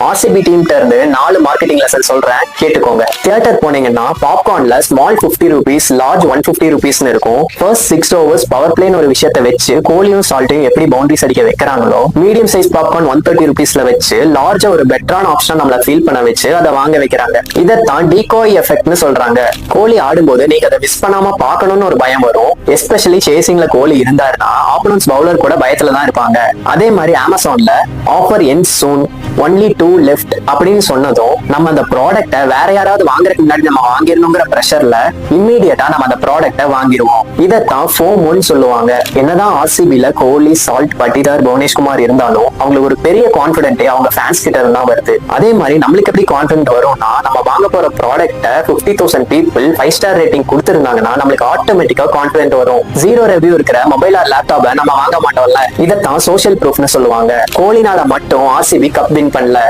RCB டீம்ல இருந்து 4 marketing lesson சொல்றேன், கேட்டுக்கோங்க. தியேட்டர் போனீங்கன்னா பாப்கார்ன்ல ஸ்மால் 50 rupees, லார்ஜ் 150 rupees இருக்கும். ஃபர்ஸ்ட் 6 overs பவர் பிளேன்னு ஒரு விஷயத்தை வச்சு கோலியும் சால்ட்டையும் எப்படி பவுண்டரிஸ் அடிக்க வைக்கிறாங்களோ, மீடியம் சைஸ் பாப்கார்ன் 130 rupeesல வச்சு லார்ஜா ஒரு பெட்டரான ஆப்ஷன் நம்மள ஃபீல் பண்ண வச்சு அதை வாங்க வைக்கிறாங்க. இதைத்தான் டீகாய் எஃபெக்ட்னு சொல்றாங்க. கோலி ஆடும்போது நீங்க அதை மிஸ் பண்ணாம பார்க்கணும்னு ஒரு பயம் வரும். எஸ்பெஷலி சேசிங்ல கோலி இருந்தாருன்னா ஆப்போனன்ட்ஸ் பவுலர் கூட பயத்துல தான் இருப்பாங்க. அதே மாதிரி அமேசான்ல ஆஃபர் எண்ட் சூன், ஒன்லி 2 left அப்படின்னு சொன்னதும் நம்ம அந்த ப்ராடக்ட்டை வேற யாராவது வாங்குறதுக்கு முன்னாடி நம்ம வாங்கிடணுங்கிற பிரஷர்ல இம்மீடியட்டா நம்ம அந்த ப்ராடக்ட்டை வாங்கிடுவோம். இதைத்தான் ஃபோமோன்னு சொல்லுவாங்க. என்னதான் ஆர்சிபில கோலி, சால்ட், பட்டிதார், புவனேஷ்குமார் இருந்தாலும் அவங்களுக்கு ஒரு பெரிய கான்பிடென்ட்டே அவங்க ஃபேன்ஸ் கிட்ட இருந்தா வருது. அதே மாதிரி நம்மளுக்கு எப்படி கான்பிடென்ட் வரும்னா, நம்ம வாங்க போற ப்ராடக்ட்டை 50,000 people 5 star ரேட்டிங் கொடுத்திருந்தாங்கன்னா நம்மளுக்கு ஆட்டோமேட்டிக்கா கான்பிடென்ட் வரும். 0 review இருக்கிற மொபைல் ஆர் லேப்டாப்பை நம்ம வாங்க மாட்டோம்ல. இதைத்தான் சோஷியல் ப்ரூஃப்னு சொல்லுவாங்க. கோலினால மட்டும் ஆர்சிபி கப் வின் பண்ணல.